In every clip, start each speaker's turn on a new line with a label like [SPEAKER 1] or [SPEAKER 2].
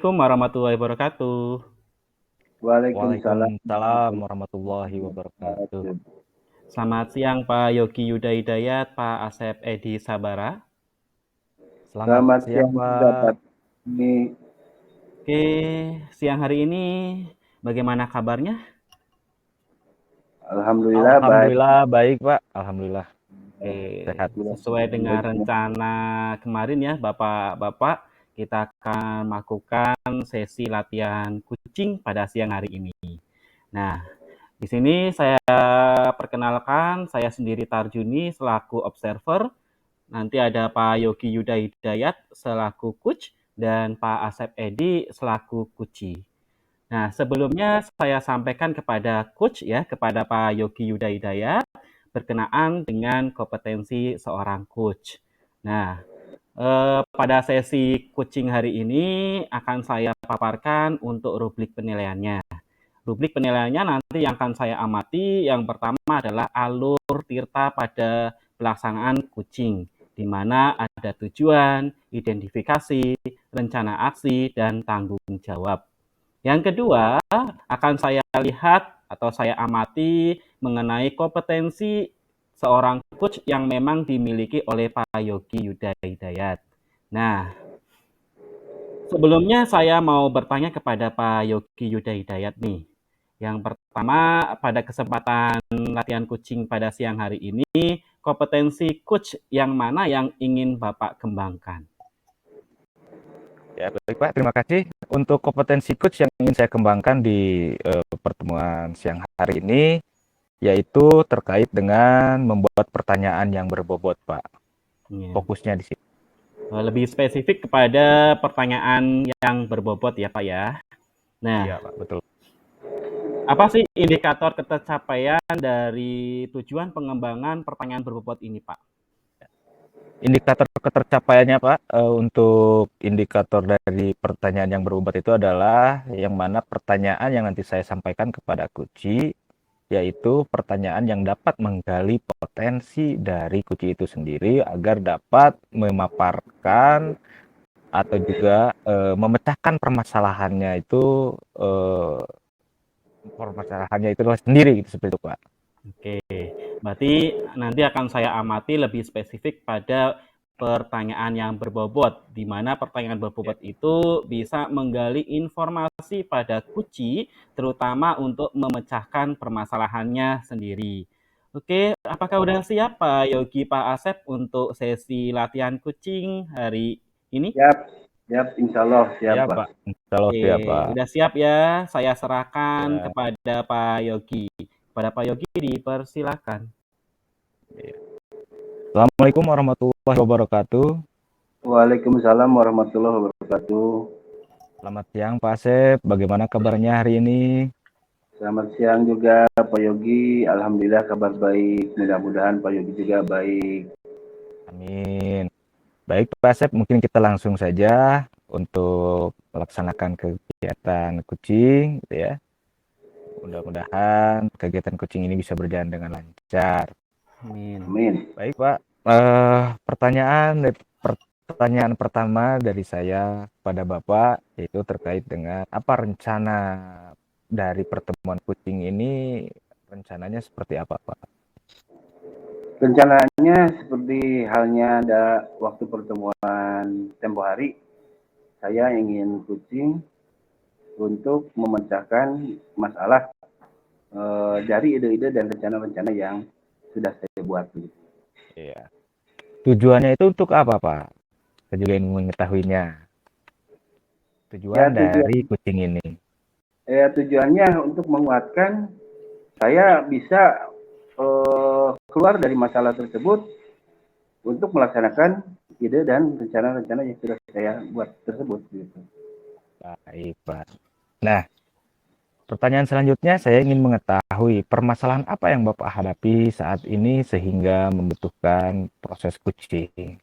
[SPEAKER 1] Assalamualaikum warahmatullahi wabarakatuh.
[SPEAKER 2] Waalaikumsalam
[SPEAKER 3] Waalaikumsalam warahmatullahi wabarakatuh.
[SPEAKER 2] warahmatullahi.
[SPEAKER 1] Selamat siang Pak Yogi Yuda Hidayat, Pak Asep Edi Sabara.
[SPEAKER 3] Selamat
[SPEAKER 2] Selamat
[SPEAKER 3] siang,
[SPEAKER 2] siang juga
[SPEAKER 3] Pak.
[SPEAKER 2] Pak. Ini
[SPEAKER 1] Oke, siang hari ini bagaimana kabarnya?
[SPEAKER 2] Alhamdulillah baik.
[SPEAKER 3] Alhamdulillah baik, Pak. Alhamdulillah
[SPEAKER 1] Oke,
[SPEAKER 3] sehat.
[SPEAKER 1] sesuai dengan rencana kemarin ya Bapak-Bapak, kita akan melakukan sesi latihan kucing pada siang hari ini. Nah, di sini saya perkenalkan, saya sendiri Tarjuni selaku observer. Nanti ada Pak Yogi Yuda Hidayat selaku coach dan Pak Asep Edi selaku kuci. Nah, sebelumnya saya sampaikan kepada coach ya, kepada Pak Yogi Yuda Hidayat berkenaan dengan kompetensi seorang coach. Nah, pada sesi coaching hari ini akan saya paparkan untuk rubrik penilaiannya. Rubrik penilaiannya nanti yang akan saya amati, yang pertama adalah alur tirta pada pelaksanaan coaching, di mana ada tujuan, identifikasi, rencana aksi, dan tanggung jawab. Yang kedua, akan saya lihat atau saya amati mengenai kompetensi seorang coach yang memang dimiliki oleh Pak Yogi Yuda Hidayat. Nah, sebelumnya saya mau bertanya kepada Pak Yogi Yuda Hidayat nih. Yang pertama, pada kesempatan latihan coaching pada siang hari ini, kompetensi coach yang mana yang ingin Bapak kembangkan?
[SPEAKER 3] Ya, baik, Pak. Terima kasih. Untuk kompetensi coach yang ingin saya kembangkan di pertemuan siang hari ini, yaitu terkait dengan membuat pertanyaan yang berbobot, Pak.
[SPEAKER 1] Ya.
[SPEAKER 3] Fokusnya di sini.
[SPEAKER 1] Lebih spesifik kepada pertanyaan yang berbobot ya Pak ya. Nah,
[SPEAKER 3] Iya, Pak. Betul.
[SPEAKER 1] apa sih indikator ketercapaian dari tujuan pengembangan pertanyaan berbobot ini Pak?
[SPEAKER 3] Indikator ketercapaiannya, Pak, untuk indikator dari pertanyaan yang berbobot itu adalah yang mana pertanyaan yang nanti saya sampaikan kepada kunci, yaitu pertanyaan yang dapat menggali potensi dari kunci itu sendiri agar dapat memaparkan atau juga memecahkan permasalahannya itu sendiri gitu, seperti itu, Pak.
[SPEAKER 1] Oke, berarti nanti akan saya amati lebih spesifik pada pertanyaan yang berbobot, di mana pertanyaan berbobot itu bisa menggali informasi pada kunci, terutama untuk memecahkan permasalahannya sendiri. Oke, apakah udah siap Pak Yogi, Pak Asep untuk sesi latihan kucing hari ini?
[SPEAKER 2] Siap, siap, insya Allah siap
[SPEAKER 3] Ya,
[SPEAKER 2] Pak.
[SPEAKER 3] Pak. Kalau
[SPEAKER 1] Oke,
[SPEAKER 3] siap, Pak.
[SPEAKER 1] udah siap ya? Saya serahkan
[SPEAKER 3] Ya.
[SPEAKER 1] kepada Pak Yogi. Kepada Pak Yogi dipersilakan.
[SPEAKER 3] Assalamualaikum warahmatullahi wabarakatuh.
[SPEAKER 2] Waalaikumsalam warahmatullahi wabarakatuh.
[SPEAKER 3] Selamat siang, Pak Asep. Bagaimana kabarnya hari ini?
[SPEAKER 2] Selamat siang juga Pak Yogi. Alhamdulillah kabar baik. Mudah-mudahan Pak Yogi juga baik.
[SPEAKER 3] Amin. Baik, Pak Asep, mungkin kita langsung saja untuk melaksanakan kegiatan kucing, gitu ya. Mudah-mudahan kegiatan kucing ini bisa berjalan dengan lancar.
[SPEAKER 1] Amin.
[SPEAKER 2] Amin.
[SPEAKER 3] Baik, Pak. Pertanyaan pertama dari saya pada Bapak yaitu terkait dengan apa rencana dari pertemuan kucing ini, rencananya seperti apa, Pak?
[SPEAKER 2] Rencananya seperti halnya ada waktu pertemuan tempo hari, saya ingin kucing untuk memecahkan masalah dari ide-ide dan rencana-rencana yang sudah saya buat.
[SPEAKER 3] Iya. Tujuannya itu untuk apa, Pak? Saya juga ingin mengetahuinya.
[SPEAKER 2] Ya
[SPEAKER 3] Tujuan dari kucing ini.
[SPEAKER 2] tujuannya untuk menguatkan saya bisa keluar dari masalah tersebut untuk melaksanakan ide dan rencana-rencana yang sudah saya buat tersebut. Gitu.
[SPEAKER 3] Baik, Pak. Nah, pertanyaan selanjutnya saya ingin mengetahui permasalahan apa yang Bapak hadapi saat ini sehingga membutuhkan proses coaching.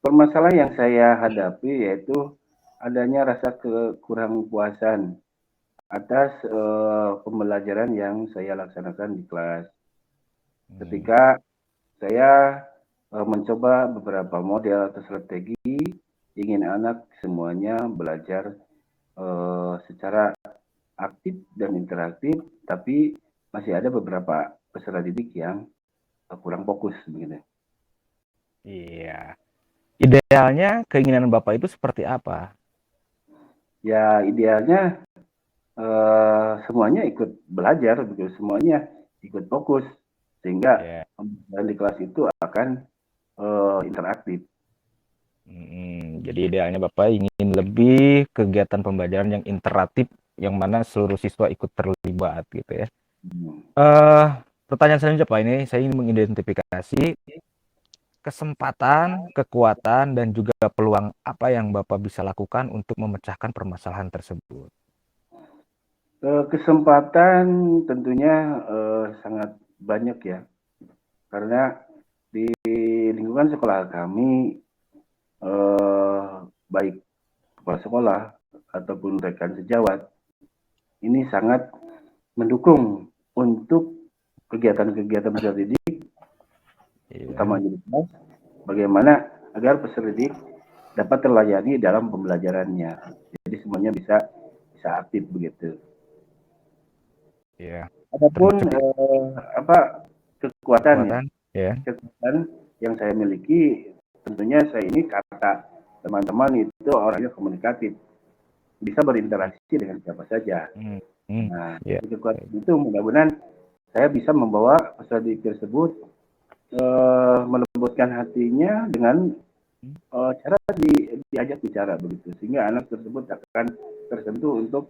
[SPEAKER 2] Permasalahan yang saya hadapi yaitu adanya rasa kekurang puasan atas pembelajaran yang saya laksanakan di kelas. Ketika saya mencoba beberapa model atau strategi ingin anak semuanya belajar secara aktif dan interaktif, tapi masih ada beberapa peserta didik yang kurang fokus begitu.
[SPEAKER 3] Iya. Idealnya keinginan Bapak itu seperti apa?
[SPEAKER 2] Ya idealnya semuanya ikut belajar, begitu, semuanya ikut fokus sehingga
[SPEAKER 3] Ya.
[SPEAKER 2] pembelajaran di kelas itu akan interaktif.
[SPEAKER 3] Jadi idealnya Bapak ingin lebih kegiatan pembelajaran yang interaktif, yang mana seluruh siswa ikut terlibat gitu ya. Pertanyaan selanjutnya Pak, ini saya ingin mengidentifikasi kesempatan, kekuatan, dan juga peluang apa yang Bapak bisa lakukan untuk memecahkan permasalahan tersebut.
[SPEAKER 2] Kesempatan tentunya sangat banyak ya, karena di lingkungan sekolah kami baik kepala sekolah ataupun rekan sejawat ini sangat mendukung untuk kegiatan-kegiatan peserta didik, utama di kelas, bagaimana agar peserta didik dapat terlayani dalam pembelajarannya. Jadi semuanya bisa aktif begitu.
[SPEAKER 3] Iya.
[SPEAKER 2] Adapun kekuatan
[SPEAKER 3] ya.
[SPEAKER 2] Kekuatan yang saya miliki, tentunya saya ini kata teman-teman itu orangnya komunikatif, bisa berinteraksi dengan siapa saja. Nah, kekuatan itu mudah-mudahan saya bisa membawa peserta didik tersebut melembutkan hatinya dengan cara diajak bicara begitu, sehingga anak tersebut akan tersentuh untuk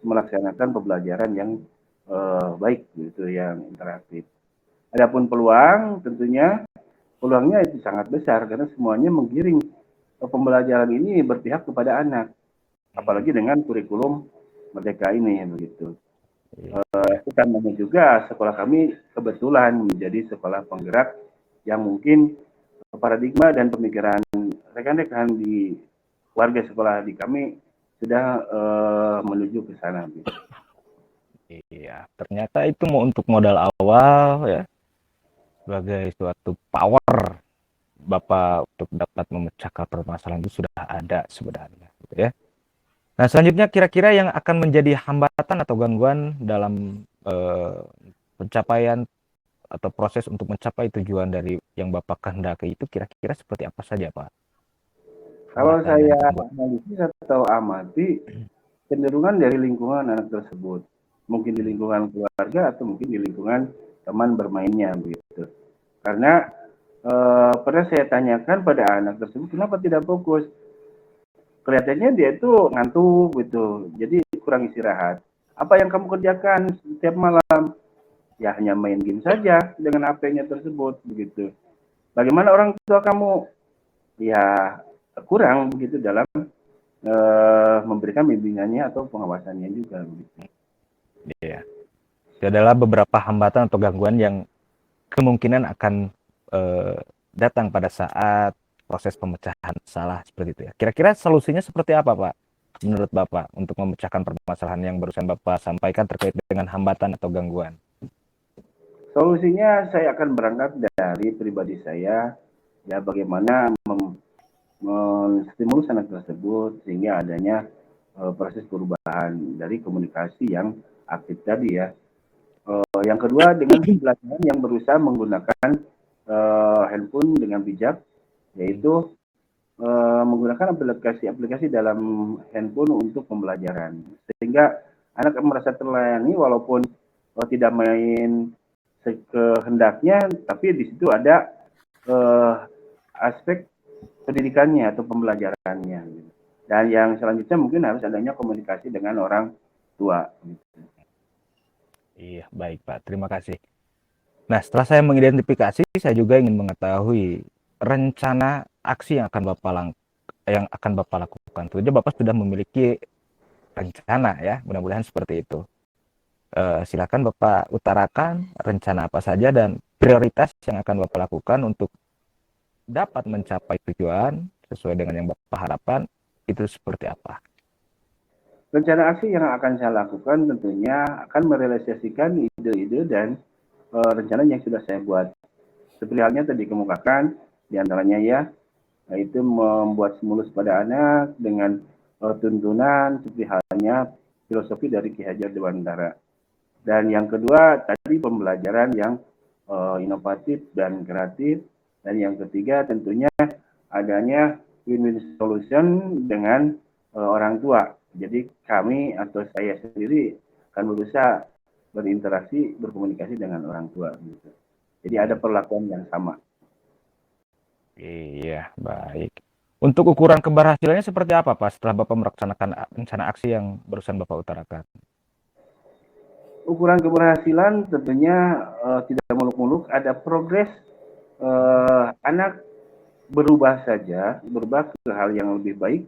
[SPEAKER 2] melaksanakan pembelajaran yang baik gitu, yang interaktif. Adapun peluang, tentunya peluangnya itu sangat besar karena semuanya menggiring pembelajaran ini berpihak kepada anak, apalagi dengan kurikulum Merdeka ini begitu. Utamanya juga sekolah kami kebetulan menjadi sekolah penggerak yang mungkin paradigma dan pemikiran rekan-rekan di warga sekolah di kami sudah menuju ke sana.
[SPEAKER 3] Iya, ternyata itu mau untuk modal awal ya, sebagai suatu power Bapak untuk dapat memecahkan permasalahan itu sudah ada sebenarnya, gitu ya. Nah, selanjutnya kira-kira yang akan menjadi hambatan atau gangguan dalam pencapaian atau proses untuk mencapai tujuan dari yang Bapak kehendaki itu kira-kira seperti apa saja, Pak?
[SPEAKER 2] Kalau saya analisis atau amati, cenderungan dari lingkungan anak tersebut, mungkin di lingkungan keluarga atau mungkin di lingkungan teman bermainnya begitu. Karena pernah saya tanyakan pada anak tersebut kenapa tidak fokus, kelihatannya dia itu ngantuk gitu, jadi kurang istirahat. Apa yang kamu kerjakan setiap malam? Ya hanya main game saja dengan HP-nya tersebut begitu. Bagaimana orang tua kamu? Ya kurang begitu dalam memberikan bimbingannya atau pengawasannya juga begitu.
[SPEAKER 3] Iya. Itu adalah beberapa hambatan atau gangguan yang kemungkinan akan datang pada saat proses pemecahan masalah seperti itu ya. Kira-kira solusinya seperti apa, Pak? Menurut Bapak untuk memecahkan permasalahan yang barusan Bapak sampaikan terkait dengan hambatan atau gangguan?
[SPEAKER 2] Solusinya saya akan berangkat dari pribadi saya, ya bagaimana menstimulus anak tersebut sehingga adanya proses perubahan dari komunikasi yang aktif tadi ya. Yang kedua dengan pembelajaran yang berusaha menggunakan handphone dengan bijak, yaitu menggunakan aplikasi dalam handphone untuk pembelajaran, sehingga anak merasa terlayani walaupun tidak main sekehendaknya, tapi di situ ada aspek pendidikannya atau pembelajarannya. Dan yang selanjutnya mungkin harus adanya komunikasi dengan orang tua.
[SPEAKER 3] Iya, baik Pak. Terima kasih. Nah, setelah saya mengidentifikasi, saya juga ingin mengetahui rencana aksi yang akan Bapak lakukan. Tentunya Bapak sudah memiliki rencana ya, mudah-mudahan seperti itu. Silakan Bapak utarakan rencana apa saja dan prioritas yang akan Bapak lakukan untuk dapat mencapai tujuan sesuai dengan yang Bapak harapkan itu seperti apa?
[SPEAKER 2] Rencana aksi yang akan saya lakukan tentunya akan merealisasikan ide-ide dan rencana yang sudah saya buat. Seperti halnya tadi kemukakan, diantaranya ya Nah, itu membuat stimulus pada anak dengan tuntunan seperti halnya filosofi dari Ki Hajar Dewantara. Dan yang kedua tadi pembelajaran yang inovatif dan kreatif. Dan yang ketiga tentunya adanya win-win solution dengan orang tua. Jadi kami atau saya sendiri akan berusaha berinteraksi, berkomunikasi dengan orang tua. Gitu. Jadi ada perlakuan yang sama.
[SPEAKER 3] Iya, baik. Untuk ukuran keberhasilannya seperti apa, Pak, setelah Bapak melaksanakan rencana aksi yang barusan Bapak utarakan?
[SPEAKER 2] Ukuran keberhasilan tentunya tidak muluk-muluk, ada progres anak berubah saja, berubah ke hal yang lebih baik,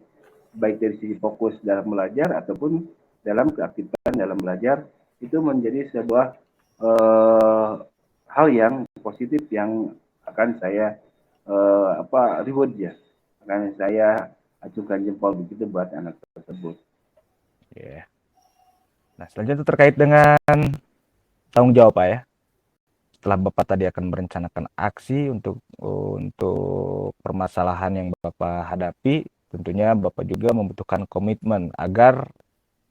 [SPEAKER 2] baik dari sisi fokus dalam belajar ataupun dalam keaktifan dalam belajar, itu menjadi sebuah hal yang positif yang akan saya reward ya, akan saya acungkan jempol begitu buat anak tersebut.
[SPEAKER 3] Yeah. Nah, selanjutnya terkait dengan tanggung jawab, Pak ya. Setelah Bapak tadi akan merencanakan aksi untuk permasalahan yang Bapak hadapi, tentunya Bapak juga membutuhkan komitmen agar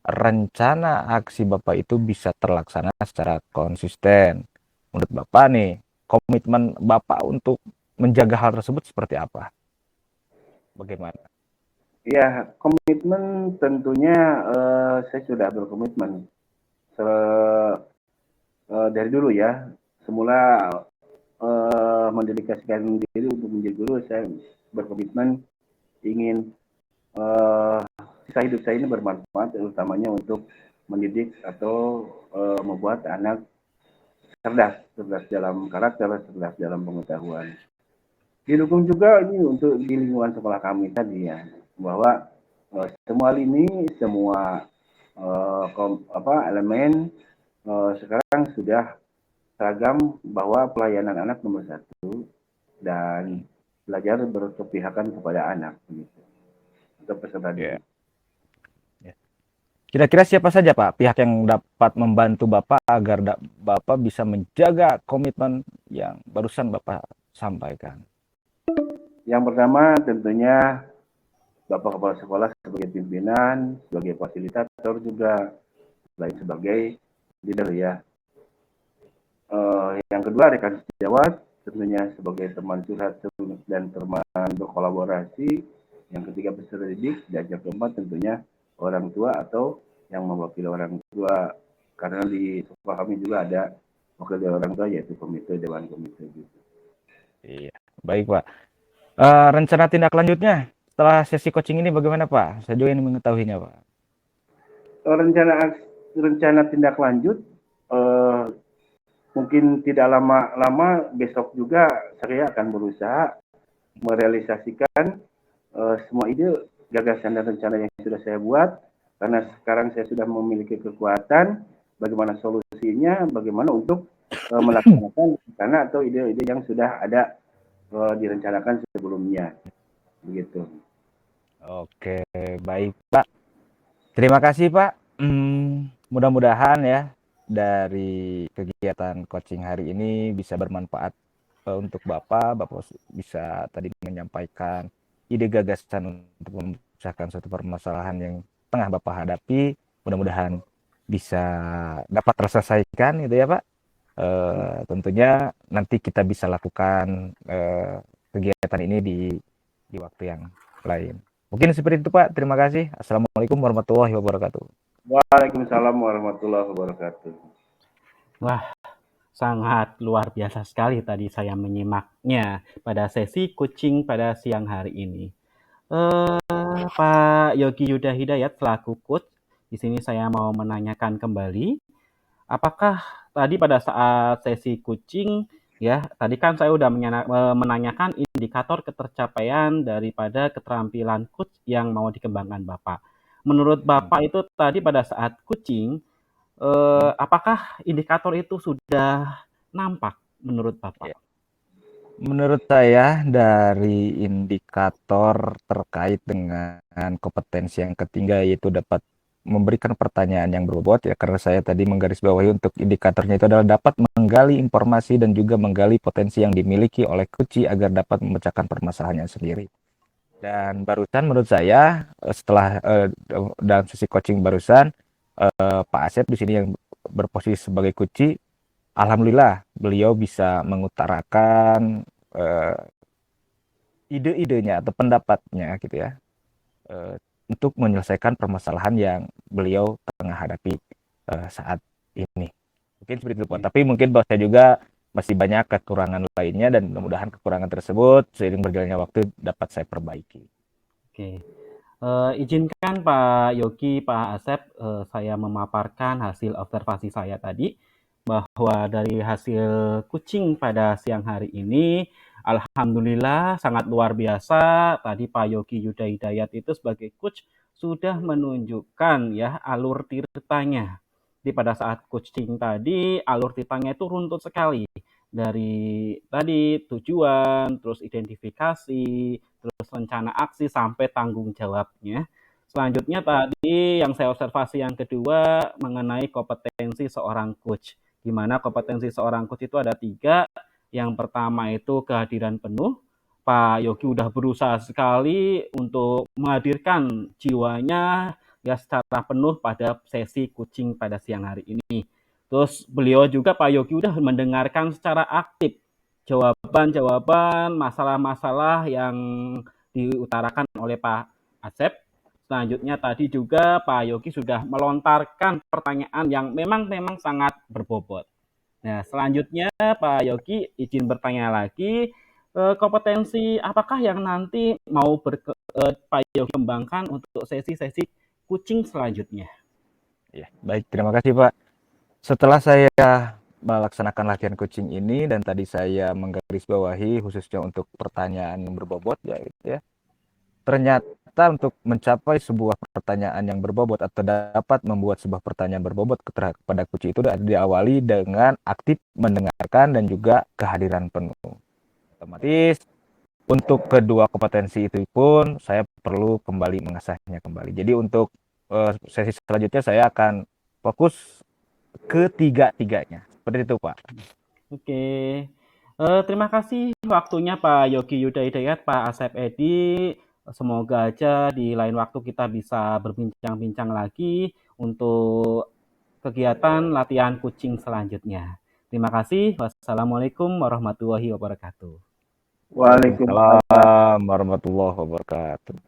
[SPEAKER 3] rencana aksi Bapak itu bisa terlaksana secara konsisten. Menurut Bapak nih, komitmen Bapak untuk menjaga hal tersebut seperti apa? Bagaimana?
[SPEAKER 2] Ya, komitmen tentunya saya sudah berkomitmen dari dulu ya. Semula mendedikasikan diri untuk menjadi guru, saya berkomitmen ingin sisa hidup saya ini bermanfaat, utamanya untuk mendidik atau membuat anak cerdas dalam karakter, cerdas dalam pengetahuan. Didukung juga ini untuk di lingkungan sekolah kami tadi ya, bahwa semua lini, semua elemen sekarang sudah seragam bahwa pelayanan anak nomor satu dan belajar berkepihakan kepada anak begitu untuk peserta didik.
[SPEAKER 3] Kira-kira siapa saja, Pak, pihak yang dapat membantu Bapak agar Bapak bisa menjaga komitmen yang barusan Bapak sampaikan?
[SPEAKER 2] Yang pertama tentunya Bapak Kepala Sekolah sebagai pimpinan, sebagai fasilitator juga, selain sebagai leader ya. Yang kedua rekan sejawat, tentunya sebagai teman curhat dan teman berkolaborasi. Yang ketiga peserta didik, dan yang keempat tentunya orang tua atau yang mewakili orang tua. Karena di sekolah kami juga ada wakil dari orang tua yaitu komite, dewan komite gitu.
[SPEAKER 3] Iya, baik Pak. Rencana tindak lanjutnya setelah sesi coaching ini bagaimana Pak? Saya juga ingin mengetahuinya Pak.
[SPEAKER 2] Rencana tindak lanjut mungkin tidak lama besok juga saya akan berusaha merealisasikan semua ide, gagasan dan rencana yang sudah saya buat, karena sekarang saya sudah memiliki kekuatan, bagaimana solusinya, bagaimana untuk melaksanakan rencana atau ide-ide yang sudah ada direncanakan sebelumnya, begitu.
[SPEAKER 3] Oke, baik Pak. Terima kasih Pak. Mudah-mudahan ya dari kegiatan coaching hari ini bisa bermanfaat untuk Bapak bisa tadi menyampaikan ide gagasan untuk memecahkan suatu permasalahan yang tengah Bapak hadapi. Mudah-mudahan bisa dapat terselesaikan gitu ya Pak. Tentunya nanti kita bisa lakukan kegiatan ini di waktu yang lain. Mungkin seperti itu Pak. Terima kasih. Assalamualaikum warahmatullahi wabarakatuh.
[SPEAKER 2] Waalaikumsalam warahmatullahi wabarakatuh.
[SPEAKER 1] Wah, sangat luar biasa sekali tadi saya menyimaknya pada sesi coaching pada siang hari ini. Pak Yogi Yuda Hidayat selaku coach, di sini saya mau menanyakan kembali, apakah tadi pada saat sesi coaching ya, tadi kan saya udah menanyakan indikator ketercapaian daripada keterampilan coach yang mau dikembangkan Bapak. Menurut Bapak itu tadi pada saat coaching, apakah indikator itu sudah nampak menurut Bapak?
[SPEAKER 3] Menurut saya dari indikator terkait dengan kompetensi yang ketiga yaitu dapat memberikan pertanyaan yang berbobot ya, karena saya tadi menggarisbawahi untuk indikatornya itu adalah dapat menggali informasi dan juga menggali potensi yang dimiliki oleh coach agar dapat memecahkan permasalahannya sendiri. Dan barusan menurut saya setelah dalam sesi coaching barusan Pak Asep di sini yang berposisi sebagai kunci, alhamdulillah beliau bisa mengutarakan ide-idenya atau pendapatnya gitu ya eh, untuk menyelesaikan permasalahan yang beliau tengah hadapi saat ini. Mungkin seperti itu Pak. Tapi mungkin bahwa saya juga masih banyak kekurangan lainnya dan mudah-mudahan kekurangan tersebut seiring berjalannya waktu dapat saya perbaiki.
[SPEAKER 1] Oke. Izinkan Pak Yogi, Pak Asep, saya memaparkan hasil observasi saya tadi, bahwa dari hasil kucing pada siang hari ini, alhamdulillah sangat luar biasa. Tadi Pak Yogi Yuda Hidayat itu sebagai coach sudah menunjukkan ya alur tirtanya. Di pada saat coaching tadi, alur tirtanya itu runtut sekali. Dari tadi tujuan, terus identifikasi, terus rencana aksi sampai tanggung jawabnya. Selanjutnya tadi yang saya observasi yang kedua mengenai kompetensi seorang coach. Di mana kompetensi seorang coach itu ada 3. Yang pertama itu kehadiran penuh. Pak Yogi udah berusaha sekali untuk menghadirkan jiwanya ya secara penuh pada sesi coaching pada siang hari ini. Terus beliau juga Pak Yogi udah mendengarkan secara aktif jawaban-jawaban masalah-masalah yang diutarakan oleh Pak Asep. Selanjutnya tadi juga Pak Yogi sudah melontarkan pertanyaan yang memang sangat berbobot. Nah, selanjutnya Pak Yogi izin bertanya lagi, kompetensi apakah yang nanti mau Pak Yogi kembangkan untuk sesi-sesi coaching selanjutnya?
[SPEAKER 3] Ya, baik, terima kasih Pak. Setelah saya melaksanakan latihan coaching ini dan tadi saya menggarisbawahi khususnya untuk pertanyaan yang berbobot ya gitu ya. Ternyata untuk mencapai sebuah pertanyaan yang berbobot atau dapat membuat sebuah pertanyaan berbobot kepada coach itu diawali dengan aktif mendengarkan dan juga kehadiran penuh. Otomatis untuk kedua kompetensi itu pun saya perlu kembali mengasahnya kembali. Jadi untuk sesi selanjutnya saya akan fokus ketiga-tiganya. Seperti itu, Pak.
[SPEAKER 1] Oke. Terima kasih waktunya Pak Yogi Yuda Hidayat, Pak Asep Edi. Semoga aja di lain waktu kita bisa berbincang-bincang lagi untuk kegiatan latihan kucing selanjutnya. Terima kasih. Wassalamualaikum warahmatullahi wabarakatuh.
[SPEAKER 2] Waalaikumsalam.
[SPEAKER 3] Waalaikumsalam warahmatullahi wabarakatuh.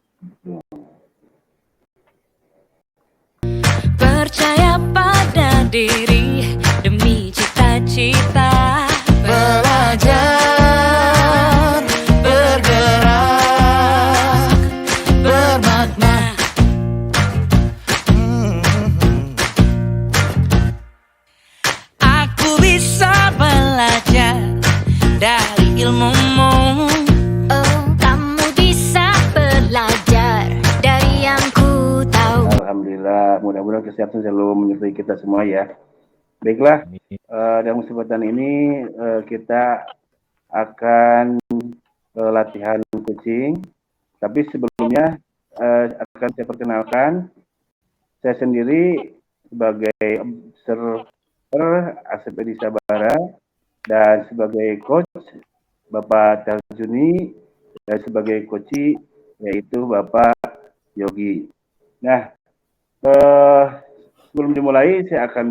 [SPEAKER 4] Percaya pada diri demi cita-cita. Belajar, bergerak, bermakna. Aku bisa belajar dari ilmumu. Oh, kamu bisa belajar dari yang ku tahu.
[SPEAKER 2] Alhamdulillah, mudah-mudahan kesehatan selalu menyertai kita semua ya. Baiklah, dalam kesempatan ini kita akan latihan coaching. Tapi sebelumnya akan saya perkenalkan, saya sendiri sebagai observer Asep Edi Sabara dan sebagai coach Bapak Tarjuni dan sebagai coach yaitu Bapak Yogi. Nah, sebelum dimulai saya akan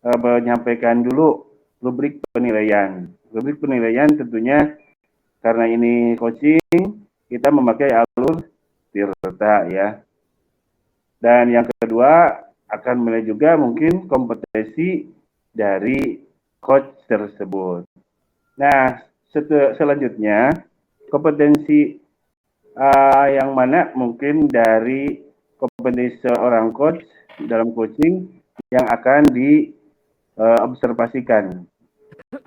[SPEAKER 2] menyampaikan dulu rubrik penilaian. Rubrik penilaian tentunya karena ini coaching, kita memakai alur tirta ya. Dan yang kedua akan menilai juga mungkin kompetensi dari coach tersebut. Nah, selanjutnya kompetensi yang mana mungkin dari kompetensi seorang coach dalam coaching yang akan diobservasikan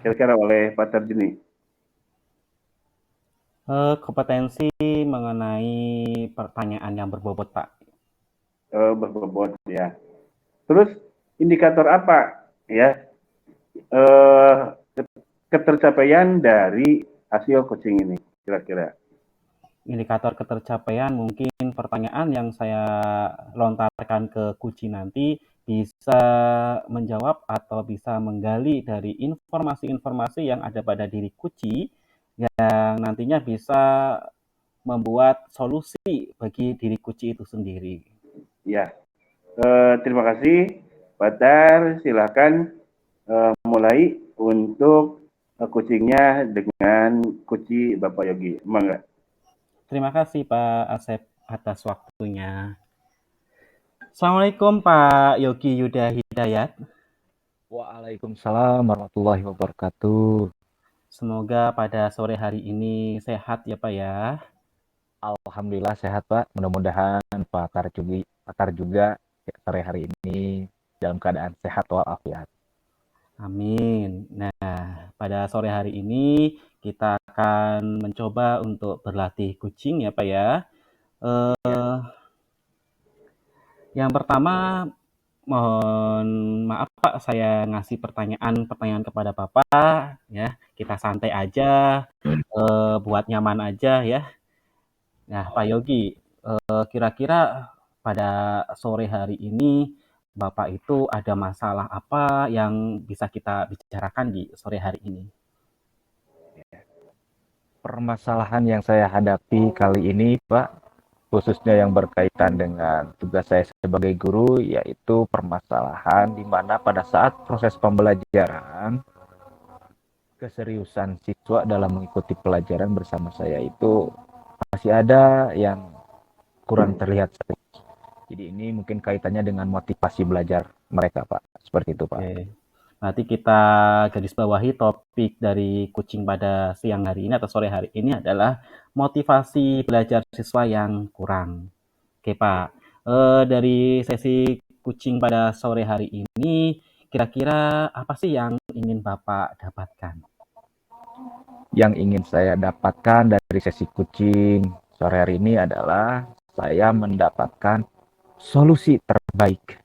[SPEAKER 2] kira-kira oleh Pak Tarjuni.
[SPEAKER 1] Kompetensi mengenai pertanyaan yang berbobot, Pak.
[SPEAKER 2] Berbobot ya. Terus indikator apa ya ketercapaian dari hasil coaching ini kira-kira?
[SPEAKER 1] Indikator ketercapaian mungkin pertanyaan yang saya lontarkan ke Kuci nanti bisa menjawab atau bisa menggali dari informasi-informasi yang ada pada diri Kuci yang nantinya bisa membuat solusi bagi diri kuci itu sendiri.
[SPEAKER 2] Ya, terima kasih Pak Tar. Silakan mulai untuk coachingnya dengan Kuci Bapak Yogi. Mangga.
[SPEAKER 1] Terima kasih Pak Asep atas waktunya. Assalamualaikum Pak Yogi Yuda Hidayat.
[SPEAKER 3] Waalaikumsalam warahmatullahi wabarakatuh.
[SPEAKER 1] Semoga pada sore hari ini sehat ya Pak ya.
[SPEAKER 3] Alhamdulillah sehat Pak. Mudah-mudahan Pak Tar juga sore hari ini dalam keadaan sehat walafiat.
[SPEAKER 1] Amin. Nah, pada sore hari ini kita akan mencoba untuk berlatih kucing ya Pak ya. Yang pertama, mohon maaf Pak, saya ngasih pertanyaan kepada Bapak ya. Kita santai aja, buat nyaman aja ya. Nah, Pak Yogi, kira-kira pada sore hari ini Bapak itu ada masalah apa yang bisa kita bicarakan di sore hari ini?
[SPEAKER 3] Permasalahan yang saya hadapi kali ini Pak, khususnya yang berkaitan dengan tugas saya sebagai guru, yaitu permasalahan di mana pada saat proses pembelajaran, keseriusan siswa dalam mengikuti pelajaran bersama saya itu masih ada yang kurang terlihat serius. Jadi ini mungkin kaitannya dengan motivasi belajar mereka, Pak. Seperti itu, Pak.
[SPEAKER 1] Oke. Nanti kita garis bawahi topik dari kucing pada siang hari ini atau sore hari ini adalah motivasi belajar siswa yang kurang. Oke Pak, dari sesi kucing pada sore hari ini, kira-kira apa sih yang ingin Bapak dapatkan?
[SPEAKER 3] Yang ingin saya dapatkan dari sesi kucing sore hari ini adalah saya mendapatkan solusi terbaik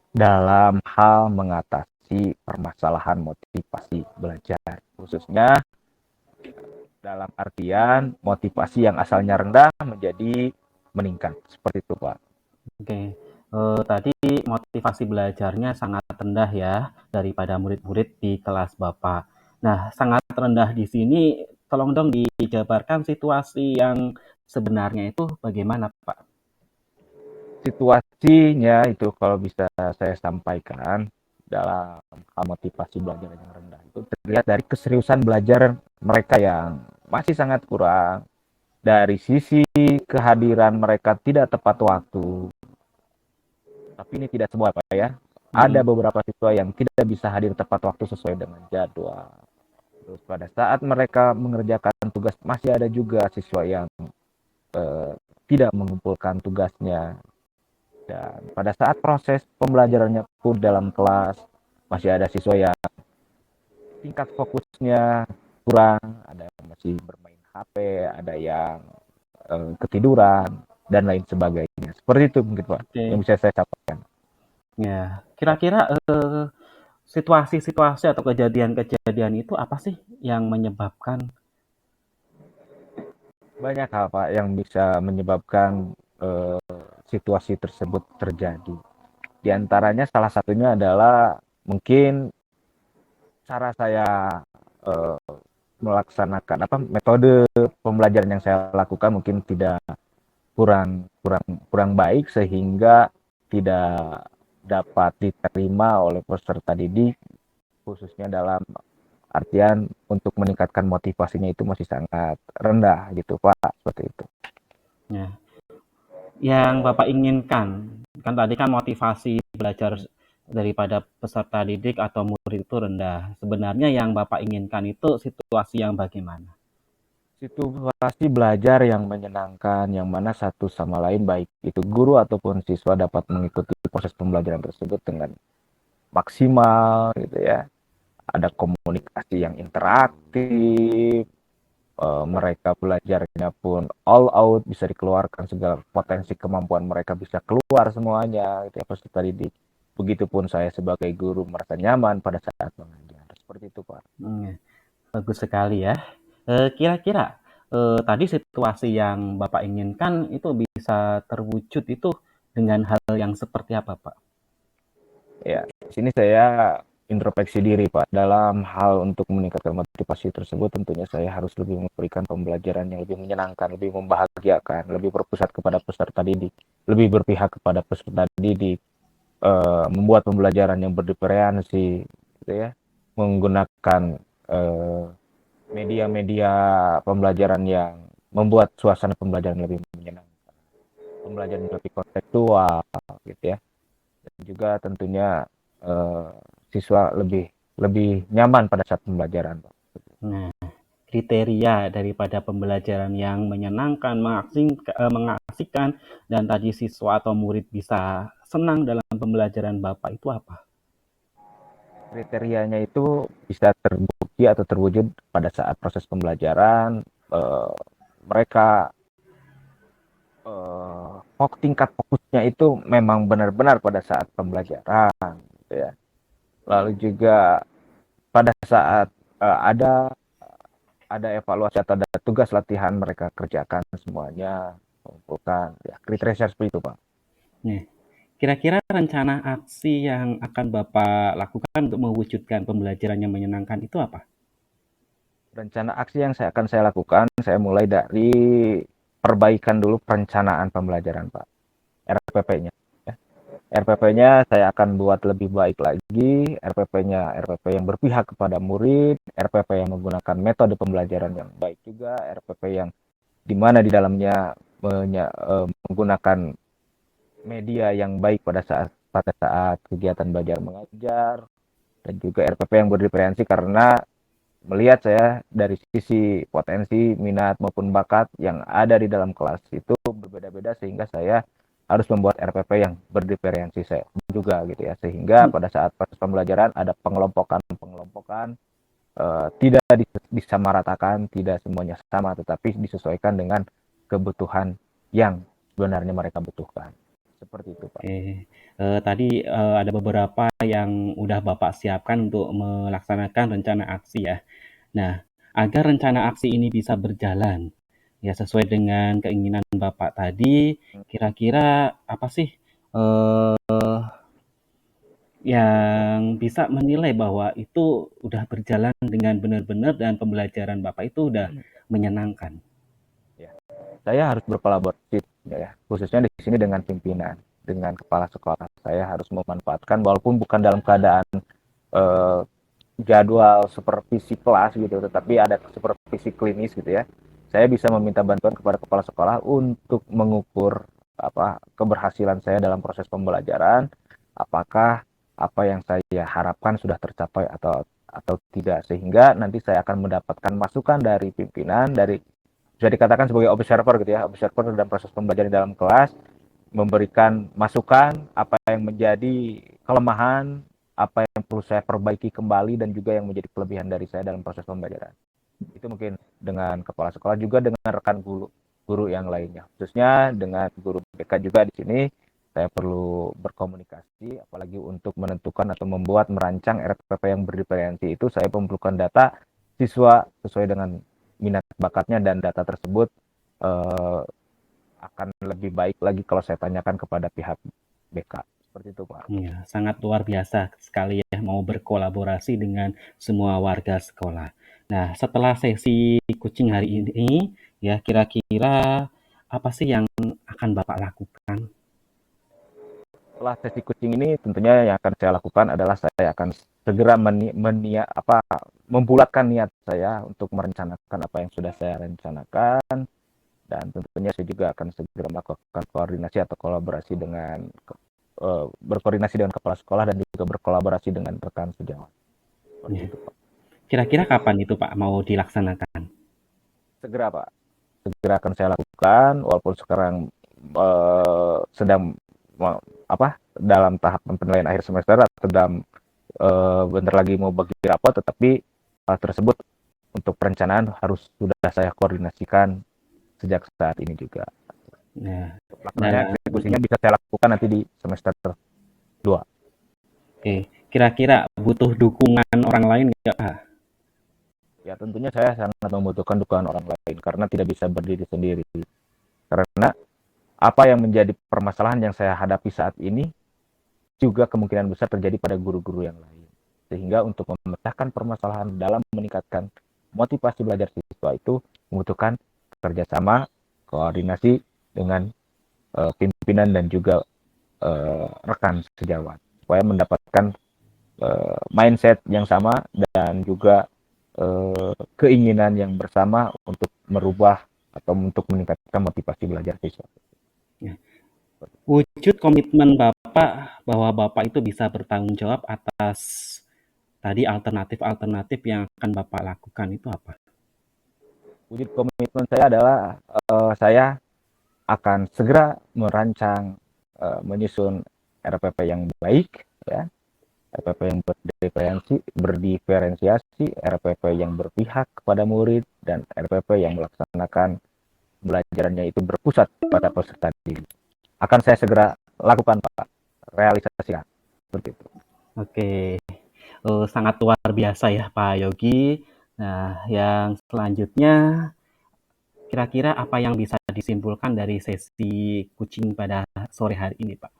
[SPEAKER 3] dalam hal mengatasi permasalahan motivasi belajar, khususnya dalam artian motivasi yang asalnya rendah menjadi meningkat. Seperti itu, Pak.
[SPEAKER 1] Oke, tadi motivasi belajarnya sangat rendah ya daripada murid-murid di kelas Bapak. Nah, sangat rendah di sini, tolong dong dijabarkan situasi yang sebenarnya itu bagaimana, Pak?
[SPEAKER 3] Situasinya itu kalau bisa saya sampaikan dalam hal motivasi belajar yang rendah itu terlihat dari keseriusan belajar mereka yang masih sangat kurang, dari sisi kehadiran mereka tidak tepat waktu. Tapi ini tidak semua Pak ya. Ada beberapa siswa yang tidak bisa hadir tepat waktu sesuai dengan jadwal. Terus pada saat mereka mengerjakan tugas masih ada juga siswa yang tidak mengumpulkan tugasnya. Dan pada saat proses pembelajarannya pun dalam kelas masih ada siswa yang tingkat fokusnya kurang, ada yang masih bermain HP, ada yang ketiduran dan lain sebagainya. Seperti itu mungkin Pak yang bisa saya sampaikan.
[SPEAKER 1] Ya, kira-kira situasi-situasi atau kejadian-kejadian itu apa sih yang menyebabkan?
[SPEAKER 3] Banyak hal Pak yang bisa menyebabkan situasi tersebut terjadi. Di antaranya salah satunya adalah mungkin cara saya melaksanakan metode pembelajaran yang saya lakukan mungkin tidak kurang baik sehingga tidak dapat diterima oleh peserta didik, khususnya dalam artian untuk meningkatkan motivasinya itu masih sangat rendah gitu Pak, seperti itu.
[SPEAKER 1] Ya. Yang Bapak inginkan, kan tadi kan motivasi belajar daripada peserta didik atau murid itu rendah. Sebenarnya yang Bapak inginkan itu situasi yang bagaimana?
[SPEAKER 3] Situasi belajar yang menyenangkan, yang mana satu sama lain baik itu guru ataupun siswa dapat mengikuti proses pembelajaran tersebut dengan maksimal gitu ya. Ada komunikasi yang interaktif, mereka belajarnya pun all out, bisa dikeluarkan segala potensi kemampuan mereka bisa keluar semuanya gitu ya peserta didik. Begitupun saya sebagai guru merasa nyaman pada saat mengajar. Seperti itu Pak.
[SPEAKER 1] Bagus sekali ya. Kira-kira tadi situasi yang Bapak inginkan itu bisa terwujud itu dengan hal yang seperti apa Pak?
[SPEAKER 3] Ya, di sini saya introspeksi diri, Pak. Dalam hal untuk meningkatkan motivasi tersebut, tentunya saya harus lebih memberikan pembelajaran yang lebih menyenangkan, lebih membahagiakan, lebih berpusat kepada peserta didik, lebih berpihak kepada peserta didik, membuat pembelajaran yang berdiferensi, gitu ya, menggunakan media-media pembelajaran yang membuat suasana pembelajaran lebih menyenangkan, pembelajaran lebih kontekstual, gitu ya, dan juga tentunya siswa lebih lebih nyaman pada saat pembelajaran, Pak.
[SPEAKER 1] Nah, kriteria daripada pembelajaran yang menyenangkan, mengasihkan, dan tadi siswa atau murid bisa senang dalam pembelajaran Bapak itu apa?
[SPEAKER 3] Kriterianya itu bisa terbukti atau terwujud pada saat proses pembelajaran, mereka tingkat fokusnya itu memang benar-benar pada saat pembelajaran, gitu ya. Lalu juga pada saat ada evaluasi atau ada tugas latihan mereka kerjakan semuanya, mengumpulkan ya, kriteria seperti itu, Pak.
[SPEAKER 1] Nih, kira-kira rencana aksi yang akan Bapak lakukan untuk mewujudkan pembelajaran yang menyenangkan itu apa?
[SPEAKER 3] Rencana aksi yang akan saya lakukan, saya mulai dari perbaikan dulu perencanaan pembelajaran, Pak. RPP-nya. RPP-nya saya akan buat lebih baik lagi. RPP-nya RPP yang berpihak kepada murid, RPP yang menggunakan metode pembelajaran yang baik juga, RPP yang di mana di dalamnya menggunakan media yang baik pada saat kegiatan belajar mengajar, dan juga RPP yang berdiferensi karena melihat saya dari sisi potensi, minat maupun bakat yang ada di dalam kelas itu berbeda-beda, sehingga saya harus membuat RPP yang berdiferensi saya juga, gitu ya, sehingga pada saat proses pembelajaran ada pengelompokan, tidak disamaratakan, tidak semuanya sama, tetapi disesuaikan dengan kebutuhan yang sebenarnya mereka butuhkan. Seperti itu, Pak.
[SPEAKER 1] Tadi ada beberapa yang udah Bapak siapkan untuk melaksanakan rencana aksi ya. Nah, agar rencana aksi ini bisa berjalan, ya sesuai dengan keinginan Bapak tadi, kira-kira apa sih yang bisa menilai bahwa itu udah berjalan dengan benar-benar dan pembelajaran Bapak itu udah menyenangkan?
[SPEAKER 3] Ya. Saya harus berkolaborasi, ya, khususnya di sini dengan pimpinan, dengan kepala sekolah. Saya harus memanfaatkan walaupun bukan dalam keadaan eh, jadwal supervisi kelas gitu, tetapi ada supervisi klinis, gitu ya. Saya bisa meminta bantuan kepada kepala sekolah untuk mengukur keberhasilan saya dalam proses pembelajaran, apakah apa yang saya harapkan sudah tercapai atau tidak, sehingga nanti saya akan mendapatkan masukan dari pimpinan, dari bisa dikatakan sebagai observer, gitu ya, observer dalam proses pembelajaran dalam kelas, memberikan masukan apa yang menjadi kelemahan, apa yang perlu saya perbaiki kembali, dan juga yang menjadi kelebihan dari saya dalam proses pembelajaran. Itu mungkin dengan kepala sekolah, juga dengan rekan guru yang lainnya, khususnya dengan guru BK juga di sini. Saya perlu berkomunikasi, apalagi untuk menentukan atau merancang RPP yang berdiferensi itu, saya memerlukan data siswa sesuai dengan minat bakatnya, dan data tersebut akan lebih baik lagi kalau saya tanyakan kepada pihak BK. Seperti itu, Pak.
[SPEAKER 1] Iya, sangat luar biasa sekali ya mau berkolaborasi dengan semua warga sekolah. Nah, setelah sesi kucing hari ini, ya kira-kira apa sih yang akan Bapak lakukan?
[SPEAKER 3] Setelah sesi kucing ini, tentunya yang akan saya lakukan adalah saya akan segera membulatkan niat saya untuk merencanakan apa yang sudah saya rencanakan, dan tentunya saya juga akan segera melakukan koordinasi atau kolaborasi dengan berkoordinasi dengan kepala sekolah, dan juga berkolaborasi dengan rekan sejawat.
[SPEAKER 1] Ya. Kira-kira kapan itu Pak mau dilaksanakan?
[SPEAKER 3] Segera, Pak. Segera akan saya lakukan, walaupun sekarang sedang dalam tahap penilaian akhir semester, atau dalam bentar lagi mau bagi rapot, tetapi hal tersebut untuk perencanaan harus sudah saya koordinasikan sejak saat ini juga.
[SPEAKER 1] Nah,
[SPEAKER 3] Pelaksanaannya, eksekusinya bisa saya lakukan nanti di semester 2.
[SPEAKER 1] Oke, kira-kira butuh dukungan orang lain nggak Pak?
[SPEAKER 3] Ya, tentunya saya sangat membutuhkan dukungan orang lain, karena tidak bisa berdiri sendiri. Karena apa yang menjadi permasalahan yang saya hadapi saat ini juga kemungkinan besar terjadi pada guru-guru yang lain. sehingga untuk memecahkan permasalahan dalam meningkatkan motivasi belajar siswa itu membutuhkan kerjasama, koordinasi dengan pimpinan dan juga rekan sejawat supaya mendapatkan mindset yang sama dan juga keinginan yang bersama untuk merubah atau untuk meningkatkan motivasi belajar siswa.
[SPEAKER 1] Wujud komitmen Bapak bahwa Bapak itu bisa bertanggung jawab atas tadi alternatif-alternatif yang akan Bapak lakukan itu apa?
[SPEAKER 3] Wujud komitmen saya adalah saya akan segera merancang menyusun RPP yang baik, ya, RPP yang berdiferensiasi, RPP yang berpihak kepada murid, dan RPP yang melaksanakan belajarannya itu berpusat pada peserta didik. Akan saya segera lakukan, Pak, realisasikan seperti itu.
[SPEAKER 1] Oke, sangat luar biasa ya Pak Yogi. Nah, yang selanjutnya kira-kira apa yang bisa disimpulkan dari sesi coaching pada sore hari ini, Pak?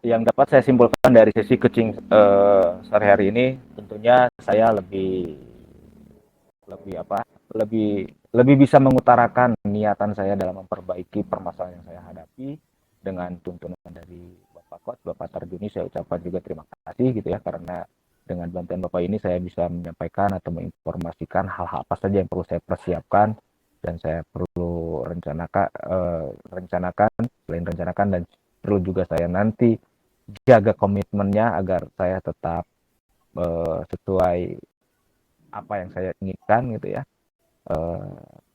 [SPEAKER 3] Yang dapat saya simpulkan dari sesi coaching sore hari ini, tentunya saya lebih bisa mengutarakan niatan saya dalam memperbaiki permasalahan yang saya hadapi dengan tuntunan dari Bapak Coach, Bapak Tarjuni. Saya ucapkan juga terima kasih gitu ya, karena dengan bantuan Bapak ini saya bisa menyampaikan atau menginformasikan hal-hal apa saja yang perlu saya persiapkan dan saya perlu rencanakan dan perlu juga saya nanti jaga komitmennya agar saya tetap sesuai apa yang saya inginkan gitu ya.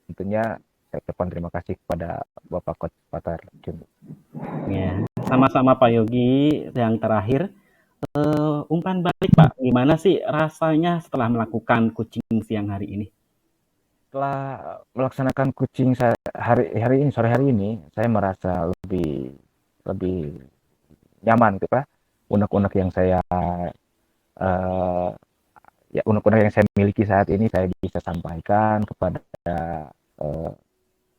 [SPEAKER 3] Tentunya saya ucapkan terima kasih kepada Bapak Coach Patar Jun.
[SPEAKER 1] Ya, sama-sama Pak Yogi. Yang terakhir, umpan balik Pak, gimana sih rasanya setelah melakukan coaching siang hari ini?
[SPEAKER 3] Setelah melaksanakan coaching sore hari ini, saya merasa lebih nyaman gitu Pak. Unek-unek yang saya miliki saat ini saya bisa sampaikan kepada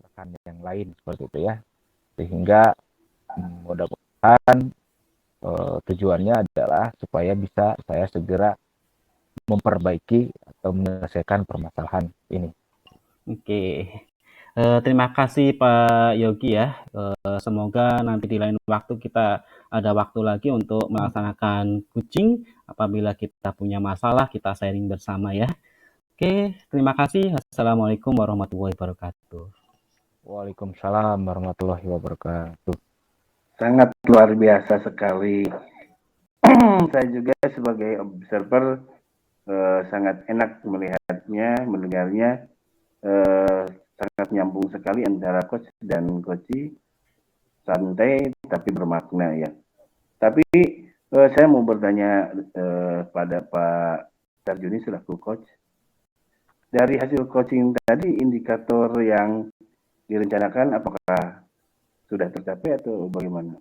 [SPEAKER 3] rekan yang lain seperti itu ya, sehingga mudah-mudahan tujuannya adalah supaya bisa saya segera memperbaiki atau menyelesaikan permasalahan ini.
[SPEAKER 1] Oke, terima kasih Pak Yogi ya. Semoga nanti di lain waktu kita ada waktu lagi untuk melaksanakan coaching. Apabila kita punya masalah, kita sharing bersama ya. Oke, terima kasih. Assalamualaikum warahmatullahi wabarakatuh.
[SPEAKER 3] Waalaikumsalam warahmatullahi wabarakatuh.
[SPEAKER 2] Sangat luar biasa sekali. Saya juga sebagai observer sangat enak melihatnya, mendengarnya. Sangat nyambung sekali antara coach dan coachee, santai tapi bermakna ya. Tapi saya mau bertanya pada Pak Tarjuni selaku coach, dari hasil coaching tadi indikator yang direncanakan apakah sudah tercapai atau bagaimana?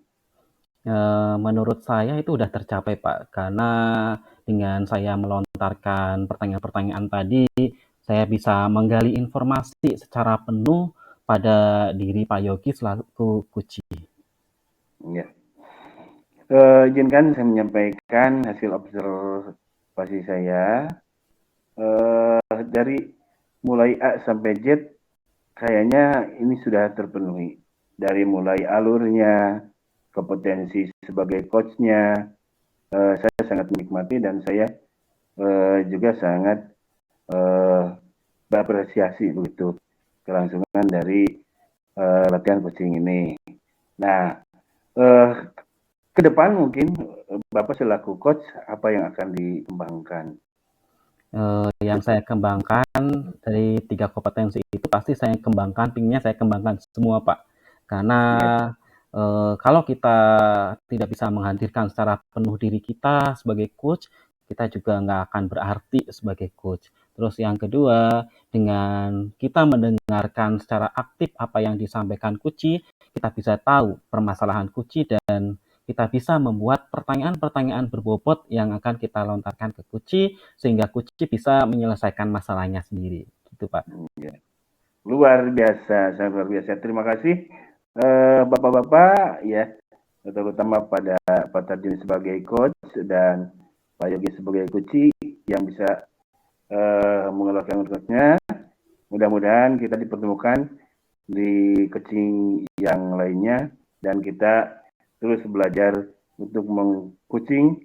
[SPEAKER 1] Menurut saya itu sudah tercapai Pak, karena dengan saya melontarkan pertanyaan-pertanyaan tadi, saya bisa menggali informasi secara penuh pada diri Pak Yogi selaku coachee.
[SPEAKER 2] Ya. Izinkan saya menyampaikan hasil observasi saya. Dari mulai A sampai Z, kayaknya ini sudah terpenuhi. Dari mulai alurnya, kompetensi sebagai coachnya, saya sangat menikmati dan saya juga sangat berapresiasi begitu kelangsungan dari latihan coaching ini. Nah, ke depan mungkin Bapak selaku coach apa yang akan dikembangkan?
[SPEAKER 1] Yang saya kembangkan dari 3 kompetensi itu pasti saya kembangkan, pinginnya saya kembangkan semua Pak. Karena kalau kita tidak bisa menghadirkan secara penuh diri kita sebagai coach, kita juga nggak akan berarti sebagai coach. Terus yang kedua, dengan kita mendengarkan secara aktif apa yang disampaikan coachee, kita bisa tahu permasalahan coachee dan kita bisa membuat pertanyaan-pertanyaan berbobot yang akan kita lontarkan ke coachee sehingga coachee bisa menyelesaikan masalahnya sendiri. Gitu Pak.
[SPEAKER 2] Ya. Luar biasa, sangat luar biasa. Terima kasih Bapak-bapak ya, terutama pada Pak Tarjuni sebagai coach dan Pak Yogi sebagai Kuci yang bisa mengeluarkan tugasnya. Mudah-mudahan kita dipertemukan di kucing yang lainnya dan kita terus belajar untuk mengkucing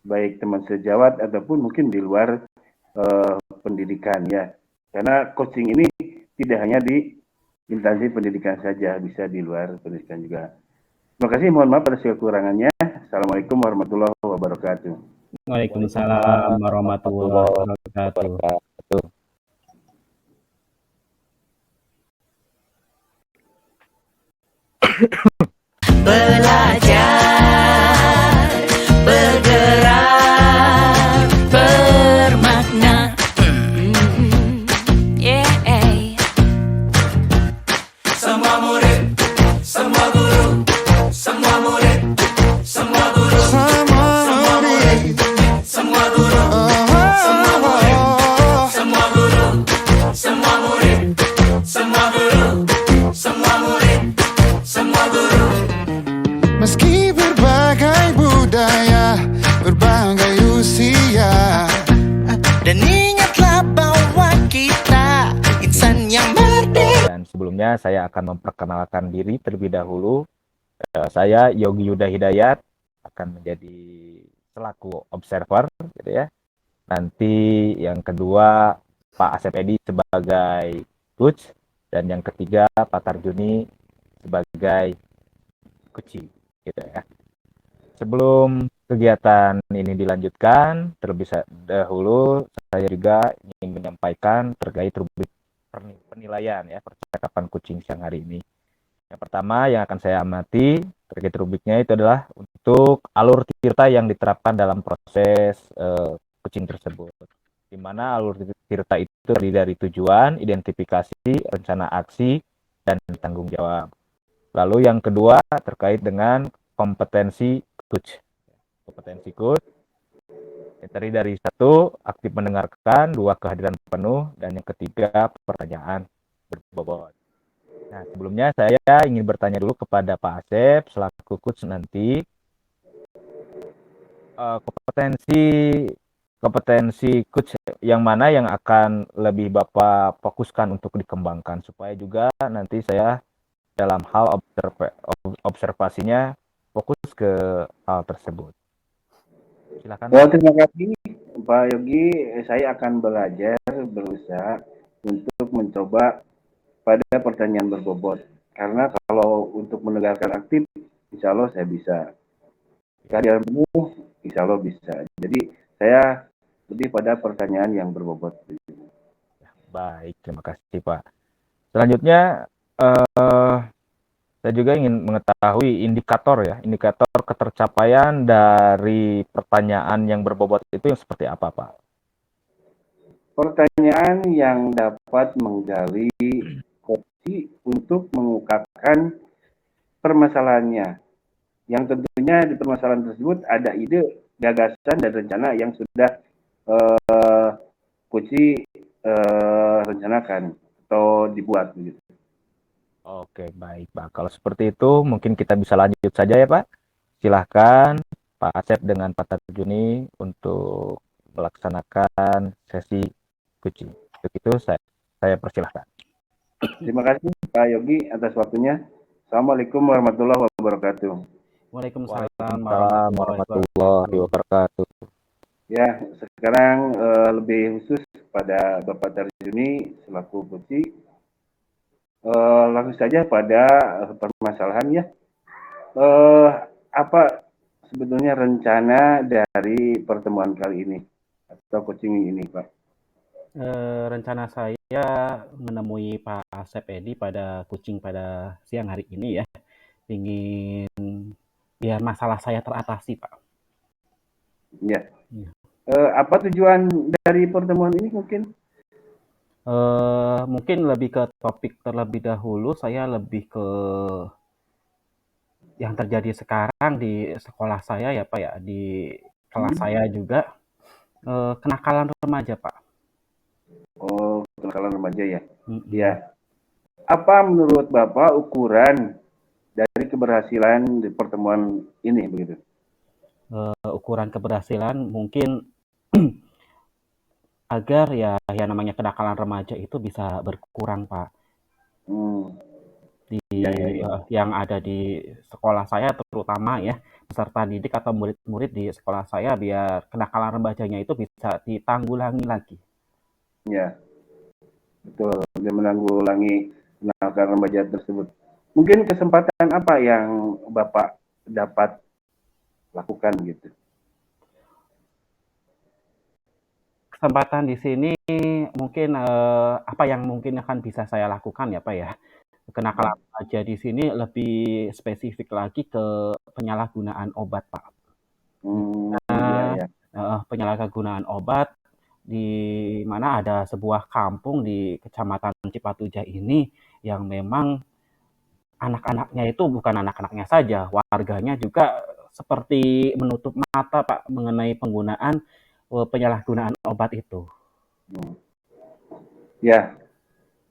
[SPEAKER 2] baik teman sejawat ataupun mungkin di luar pendidikan ya. Karena coaching ini tidak hanya di instansi pendidikan saja, bisa di luar pendidikan juga. Terima kasih, mohon maaf atas kekurangannya. Assalamualaikum warahmatullahi wabarakatuh.
[SPEAKER 1] Waalaikumsalam warahmatullahi wabarakatuh.
[SPEAKER 4] Belajar, bergerak, bermakna. Yeah.
[SPEAKER 5] Semua murid, semua guru, semua murid, semua guru, semua murid, semua guru, semua murid, semua guru, semua murid, semua guru, semua murid, semua guru.
[SPEAKER 6] Meski berbagai budaya, berbagai usia,
[SPEAKER 4] Dan ingatlah bahwa kita insan yang merdeka.
[SPEAKER 3] Dan sebelumnya saya akan memperkenalkan diri terlebih dahulu. Saya Yogi Yuda Hidayat akan menjadi selaku observer, gitu ya. Nanti yang kedua Pak Asep Edi sebagai coach dan yang ketiga Pak Tarjuni sebagai Kuci, gitu ya. Sebelum kegiatan ini dilanjutkan, terlebih dahulu saya juga ingin menyampaikan terkait rubrik penilaian ya percakapan kucing siang hari ini. Yang pertama yang akan saya amati terkait rubriknya itu adalah untuk alur tirta yang diterapkan dalam proses kucing tersebut. Di mana alur tirta itu terdiri dari tujuan, identifikasi, rencana aksi, dan tanggung jawab. Lalu yang kedua terkait dengan kompetensi coach. Kompetensi coach yang terdiri dari 1, aktif mendengarkan, 2, kehadiran penuh, dan yang ketiga pertanyaan berbobot. Nah, sebelumnya saya ingin bertanya dulu kepada Pak Asep selaku coach nanti kompetensi coach yang mana yang akan lebih Bapak fokuskan untuk dikembangkan supaya juga nanti saya dalam hal observasinya fokus ke hal tersebut. Silakan.
[SPEAKER 2] Terima kasih Pak Yogi. Saya akan berusaha untuk mencoba pada pertanyaan berbobot. Karena kalau untuk mendengarkan aktif, insya Allah saya bisa. Kehadiran penuh, insya Allah bisa. Jadi saya lebih pada pertanyaan yang berbobot.
[SPEAKER 3] Baik, terima kasih Pak. Selanjutnya saya juga ingin mengetahui indikator ketercapaian dari pertanyaan yang berbobot itu yang seperti apa, Pak?
[SPEAKER 2] Pertanyaan yang dapat menggali opsi untuk mengungkapkan permasalahannya. Yang tentunya di permasalahan tersebut ada ide, gagasan, dan rencana yang sudah Kuci rencanakan atau dibuat begitu.
[SPEAKER 3] Oke, baik Pak. Kalau seperti itu mungkin kita bisa lanjut saja ya Pak. Silahkan Pak Asep dengan Pak Tarjuni untuk melaksanakan sesi Kuci. Untuk itu saya persilahkan.
[SPEAKER 2] Terima kasih Pak Yogi atas waktunya. Assalamualaikum warahmatullahi wabarakatuh.
[SPEAKER 1] Waalaikumsalam
[SPEAKER 3] warahmatullahi wabarakatuh.
[SPEAKER 2] Ya, sekarang lebih khusus pada Bapak Tarjuni selaku Kuci. Langsung saja pada permasalahan ya. Apa sebetulnya rencana dari pertemuan kali ini atau coaching ini, Pak?
[SPEAKER 1] Rencana saya menemui Pak Asep Edi pada kucing pada siang hari ini ya. Ingin biar masalah saya teratasi, Pak.
[SPEAKER 2] Ya. Apa tujuan dari pertemuan ini mungkin?
[SPEAKER 1] Mungkin lebih ke topik terlebih dahulu. Saya lebih ke yang terjadi sekarang di sekolah saya ya Pak ya, di kelas saya juga kenakalan remaja Pak.
[SPEAKER 2] Oh, kenakalan remaja ya. Ya. Apa menurut Bapak ukuran dari keberhasilan di pertemuan ini begitu?
[SPEAKER 1] ukuran keberhasilan mungkin agar ya namanya kenakalan remaja itu bisa berkurang, Pak.
[SPEAKER 2] Hmm.
[SPEAKER 1] Di
[SPEAKER 2] Ya, ya, ya.
[SPEAKER 1] yang ada di sekolah saya terutama ya, peserta didik atau murid-murid di sekolah saya biar kenakalan remajanya itu bisa ditanggulangi lagi.
[SPEAKER 2] Ya, betul. Dia menanggulangi kenakalan remaja tersebut. Mungkin kesempatan apa yang Bapak dapat lakukan gitu?
[SPEAKER 1] Kesempatan di sini mungkin apa yang mungkin akan bisa saya lakukan ya, Pak, ya. Kenakalan remaja di sini lebih spesifik lagi ke penyalahgunaan obat, Pak.
[SPEAKER 2] Ya,
[SPEAKER 1] Nah,
[SPEAKER 2] ya.
[SPEAKER 1] penyalahgunaan obat di mana ada sebuah kampung di Kecamatan Cipatujah ini yang memang anak-anaknya itu bukan anak-anaknya saja, warganya juga seperti menutup mata, Pak, mengenai penggunaan penyalahgunaan obat itu.
[SPEAKER 2] Hmm. Ya,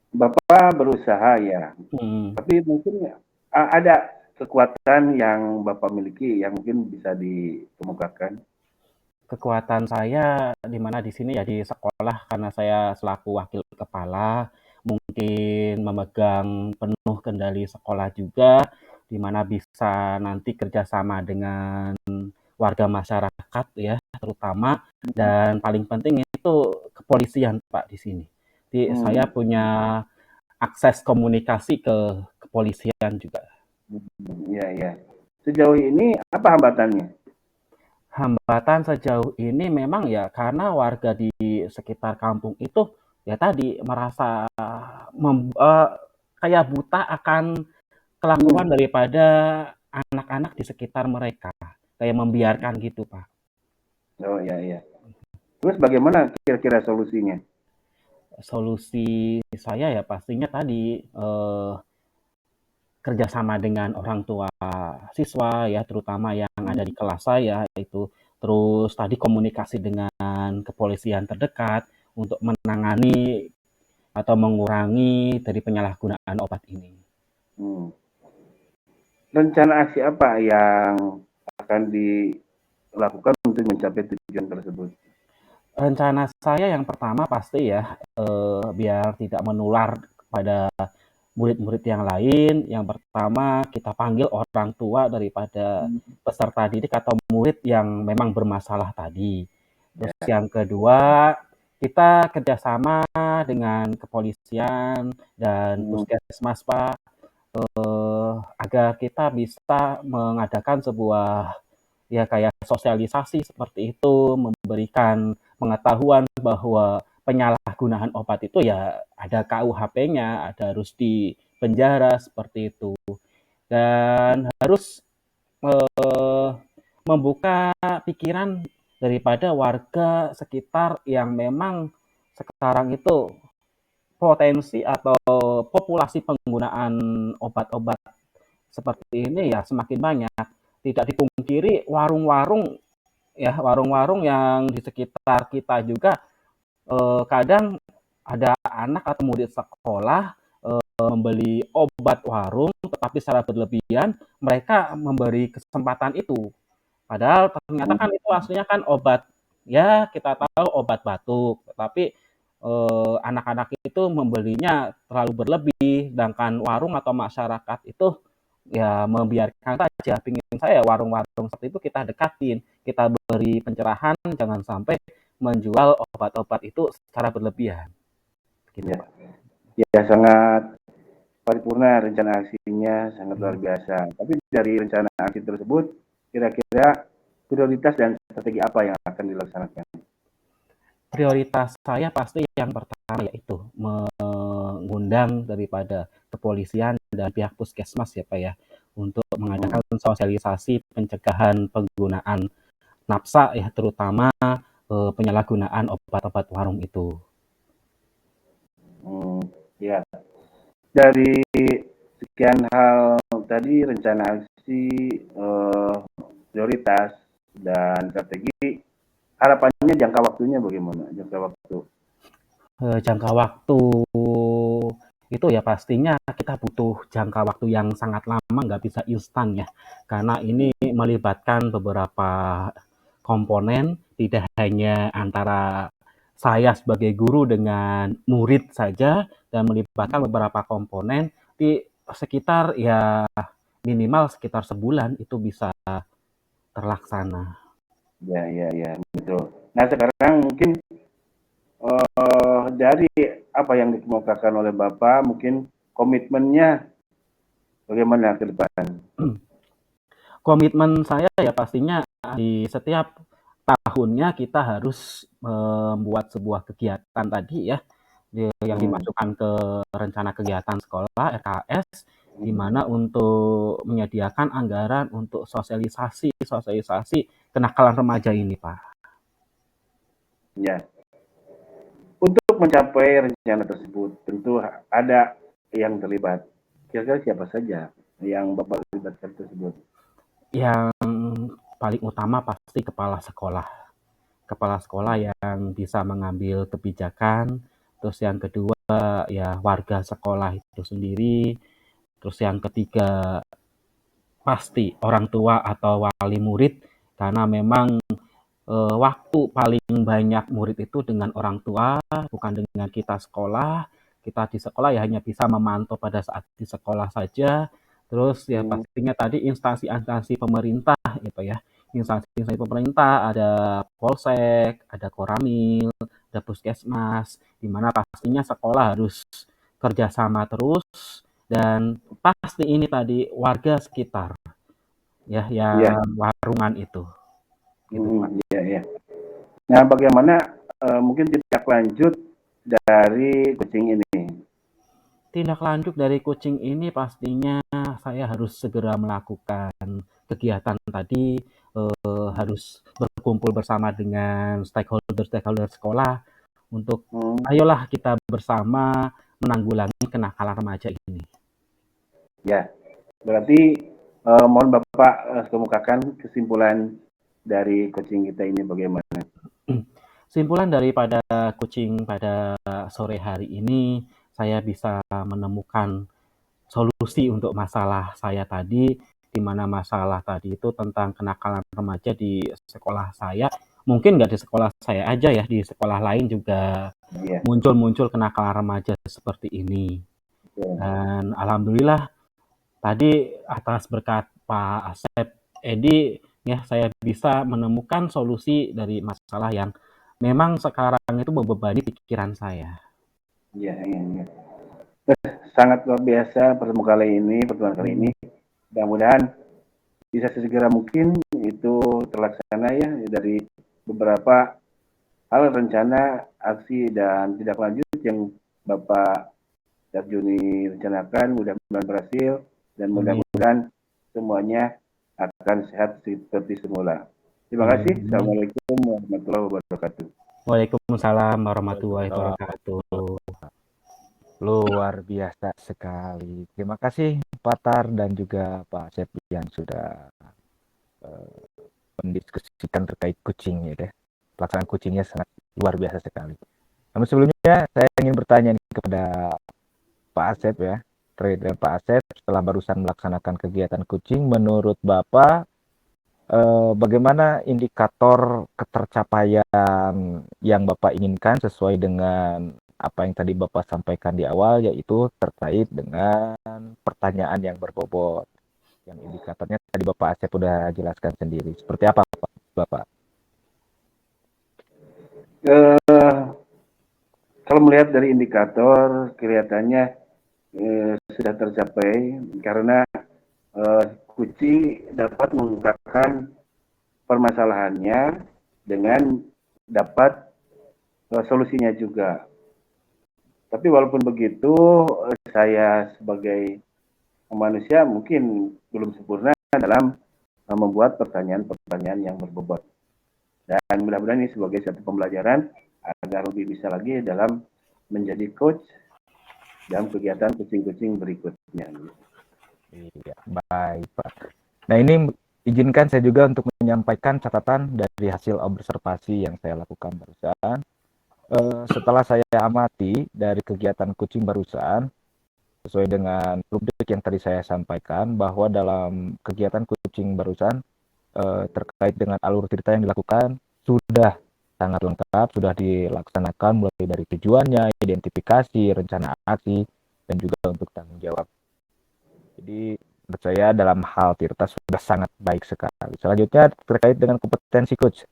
[SPEAKER 2] Bapak berusaha ya,
[SPEAKER 1] Hmm.
[SPEAKER 2] tapi mungkin ada kekuatan yang Bapak miliki yang mungkin bisa dikemukakan.
[SPEAKER 1] Kekuatan saya di mana di sini ya di sekolah karena saya selaku wakil kepala mungkin memegang penuh kendali sekolah juga di mana bisa nanti kerjasama dengan warga masyarakat ya terutama dan paling penting itu kepolisian Pak di sini. Jadi saya
[SPEAKER 2] Hmm.
[SPEAKER 1] punya akses komunikasi ke kepolisian juga.
[SPEAKER 2] Ya, ya. Sejauh ini apa hambatannya?
[SPEAKER 1] Hambatan sejauh ini memang ya karena warga di sekitar kampung itu ya tadi merasa kayak buta akan kelakuan
[SPEAKER 2] Hmm.
[SPEAKER 1] daripada anak-anak di sekitar mereka. Kayak membiarkan gitu, Pak.
[SPEAKER 2] Oh, ya, ya. Terus bagaimana kira-kira solusinya?
[SPEAKER 1] Solusi saya ya pastinya tadi kerjasama dengan orang tua siswa ya terutama yang ada di kelas saya itu terus tadi komunikasi dengan kepolisian terdekat untuk menangani atau mengurangi dari penyalahgunaan obat ini.
[SPEAKER 2] Hmm. Rencana aksi apa yang akan dilakukan untuk mencapai tujuan tersebut?
[SPEAKER 1] Rencana saya yang pertama pasti ya biar tidak menular kepada murid-murid yang lain. Yang pertama kita panggil orang tua daripada peserta didik atau murid yang memang bermasalah tadi. Terus
[SPEAKER 2] Ya.
[SPEAKER 1] yang kedua kita kerjasama dengan kepolisian dan
[SPEAKER 2] Hmm.
[SPEAKER 1] puskesmas Pak agar kita bisa mengadakan sebuah ya kayak sosialisasi seperti itu, memberikan pengetahuan bahwa penyalahgunaan obat itu ya ada KUHP-nya, ada harus di penjara seperti itu. Dan harus membuka pikiran daripada warga sekitar yang memang sekarang itu potensi atau populasi penggunaan obat-obat seperti ini ya semakin banyak. Tidak dipungkiri warung-warung ya warung-warung yang di sekitar kita juga kadang ada anak atau murid sekolah membeli obat warung tetapi secara berlebihan mereka memberi kesempatan itu padahal ternyata kan itu aslinya kan obat ya kita tahu obat batuk tetapi anak-anak itu membelinya terlalu berlebih sedangkan warung atau masyarakat itu ya membiarkan saja. Pingin saya warung-warung seperti itu kita dekatin, kita beri pencerahan, jangan sampai menjual obat-obat itu secara berlebihan. Gitu,
[SPEAKER 2] Ya.
[SPEAKER 1] Pak.
[SPEAKER 2] Ya, sangat paripurna rencana aksinya, sangat luar biasa. Tapi dari rencana aksi tersebut, kira-kira prioritas dan strategi apa yang akan dilaksanakan?
[SPEAKER 1] Prioritas saya pasti yang pertama yaitu mengundang daripada kepolisian dan pihak puskesmas ya Pak ya untuk mengadakan sosialisasi pencegahan penggunaan nafsa ya terutama penyalahgunaan obat-obat warung itu.
[SPEAKER 2] Ya, dari sekian hal tadi rencana aksi, prioritas dan strategi, harapannya jangka waktunya bagaimana? Jangka waktu.
[SPEAKER 1] Jangka waktu itu ya pastinya kita butuh jangka waktu yang sangat lama, nggak bisa instan ya. Karena ini melibatkan beberapa komponen, tidak hanya antara saya sebagai guru dengan murid saja, dan melibatkan beberapa komponen di sekitar ya minimal sekitar sebulan itu bisa terlaksana.
[SPEAKER 2] Ya, betul. Nah, sekarang mungkin dari apa yang dikemukakan oleh Bapak, mungkin komitmennya bagaimana ke depan?
[SPEAKER 1] Komitmen saya ya pastinya di setiap tahunnya kita harus membuat sebuah kegiatan tadi ya, yang dimasukkan ke rencana kegiatan sekolah RKS, di mana untuk menyediakan anggaran untuk sosialisasi kenakalan remaja ini, Pak.
[SPEAKER 2] Ya, untuk mencapai rencana tersebut tentu ada yang terlibat. Kira-kira siapa saja yang Bapak libatkan tersebut?
[SPEAKER 1] Yang paling utama pasti kepala sekolah. Kepala sekolah yang bisa mengambil kebijakan, terus yang kedua ya warga sekolah itu sendiri, terus yang ketiga pasti orang tua atau wali murid, karena memang waktu paling banyak murid itu dengan orang tua, bukan dengan kita sekolah. Kita di sekolah ya hanya bisa memantau pada saat di sekolah saja. Terus ya pastinya tadi instansi-instansi pemerintah gitu ya. Instansi-instansi pemerintah ada Polsek, ada Koramil, ada Puskesmas, di mana pastinya sekolah harus kerjasama terus, dan pasti ini tadi warga sekitar ya
[SPEAKER 2] Ya,
[SPEAKER 1] yang warungan itu. Gitu, Pak.
[SPEAKER 2] ya. Nah, bagaimana mungkin tindak lanjut dari kucing ini?
[SPEAKER 1] Tindak lanjut dari kucing ini pastinya saya harus segera melakukan kegiatan tadi, harus berkumpul bersama dengan stakeholder sekolah untuk ayolah kita bersama menanggulangi kenakalan remaja ini.
[SPEAKER 2] Ya, berarti mohon Bapak kemukakan kesimpulan dari coaching kita ini bagaimana?
[SPEAKER 1] Simpulan daripada kucing pada sore hari ini, saya bisa menemukan solusi untuk masalah saya tadi, di mana masalah tadi itu tentang kenakalan remaja di sekolah saya. Mungkin nggak di sekolah saya aja ya, di sekolah lain juga
[SPEAKER 2] Ya,
[SPEAKER 1] muncul kenakalan remaja seperti ini.
[SPEAKER 2] ya.
[SPEAKER 1] Dan alhamdulillah tadi atas berkat Pak Asep Edi ya saya bisa menemukan solusi dari masalah yang memang sekarang itu membebani pikiran saya.
[SPEAKER 2] Ya. Sangat luar biasa pertemuan kali ini. Mudah-mudahan bisa sesegera mungkin itu terlaksana ya dari beberapa hal rencana, aksi dan tindak lanjut yang Bapak Darjuni rencanakan mudah-mudahan berhasil dan mudah-mudahan semuanya akan sehat seperti semula. Terima kasih. Assalamualaikum warahmatullahi wabarakatuh.
[SPEAKER 1] Waalaikumsalam warahmatullahi wabarakatuh.
[SPEAKER 3] Luar biasa sekali. Terima kasih Pak Tar dan juga Pak Asep yang sudah mendiskusikan terkait kucing ya deh. Pelaksanaan kucingnya sangat luar biasa sekali. Namun sebelumnya saya ingin bertanya nih kepada Pak Asep ya. Terkait dengan Pak Asep setelah barusan melaksanakan kegiatan kucing, menurut Bapak bagaimana indikator ketercapaian yang Bapak inginkan sesuai dengan apa yang tadi Bapak sampaikan di awal, yaitu terkait dengan pertanyaan yang berbobot. Yang indikatornya tadi Bapak Asep sudah jelaskan sendiri. Seperti apa Bapak?
[SPEAKER 2] Kalau melihat dari indikator, kelihatannya sudah tercapai karena kucing dapat mengungkapkan permasalahannya dengan dapat solusinya juga. Tapi walaupun begitu, saya sebagai manusia mungkin belum sempurna dalam membuat pertanyaan-pertanyaan yang berbobot. Dan mudah-mudahan ini sebagai satu pembelajaran agar lebih bisa lagi dalam menjadi coach dalam kegiatan kucing-kucing berikutnya.
[SPEAKER 3] Iya, baik Pak. Nah ini izinkan saya juga untuk menyampaikan catatan dari hasil observasi yang saya lakukan barusan. Setelah saya amati dari kegiatan kucing barusan, sesuai dengan rubrik yang tadi saya sampaikan bahwa dalam kegiatan kucing barusan terkait dengan alur cerita yang dilakukan sudah sangat lengkap, sudah dilaksanakan mulai dari tujuannya, identifikasi, rencana aksi, dan juga untuk tanggung jawab. Jadi menurut saya dalam hal Tirta sudah sangat baik sekali. Selanjutnya terkait dengan kompetensi coach,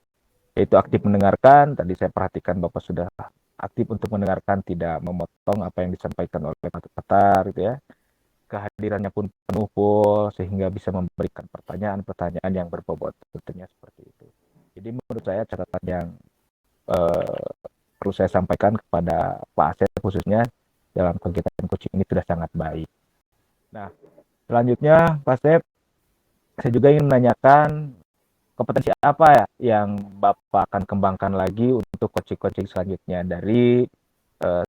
[SPEAKER 3] yaitu aktif mendengarkan. Tadi saya perhatikan Bapak sudah aktif untuk mendengarkan, tidak memotong apa yang disampaikan oleh pakar gitu ya. Kehadirannya pun penuh full sehingga bisa memberikan pertanyaan-pertanyaan yang berbobot, tentunya seperti itu. Jadi menurut saya catatan yang perlu saya sampaikan kepada Pak Asep khususnya dalam kegiatan coaching ini sudah sangat baik. Nah, selanjutnya Pak Asep, saya juga ingin menanyakan kompetensi apa ya yang Bapak akan kembangkan lagi untuk coaching-coaching selanjutnya dari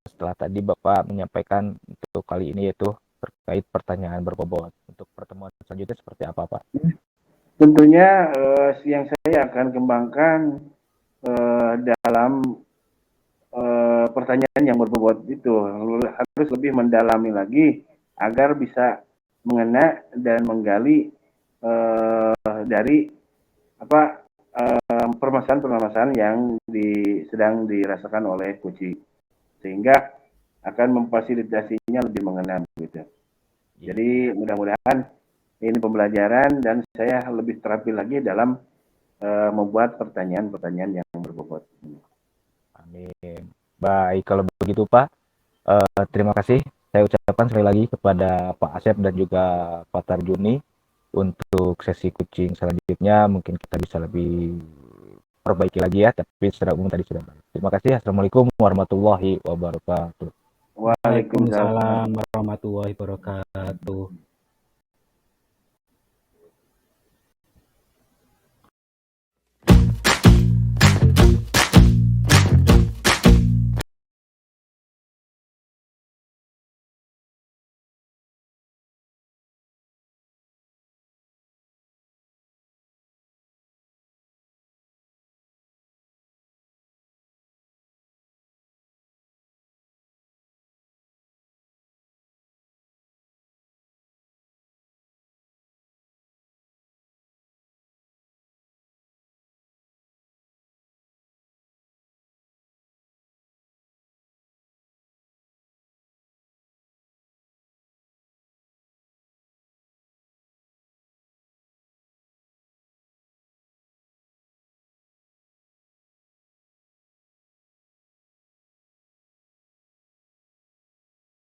[SPEAKER 3] setelah tadi Bapak menyampaikan untuk kali ini yaitu terkait pertanyaan berbobot. Untuk pertemuan selanjutnya seperti apa, Pak?
[SPEAKER 2] Tentunya yang saya akan kembangkan dalam pertanyaan yang berbobot itu harus lebih mendalami lagi agar bisa mengena dan menggali dari apa permasalahan-permasalahan yang sedang dirasakan oleh Kuci, sehingga akan memfasilitasinya lebih mengena gitu. Jadi mudah-mudahan ini pembelajaran dan saya lebih terampil lagi dalam membuat pertanyaan-pertanyaan yang berbobot.
[SPEAKER 3] Amin. Baik, kalau begitu Pak, terima kasih. Saya ucapkan sekali lagi kepada Pak Asep dan juga Pak Tarjuni untuk sesi coaching selanjutnya. Mungkin kita bisa lebih perbaiki lagi ya, tapi secara umum tadi sudah baik. Terima kasih. Assalamualaikum warahmatullahi wabarakatuh.
[SPEAKER 2] Waalaikumsalam.
[SPEAKER 1] Waalaikumsalam warahmatullahi wabarakatuh.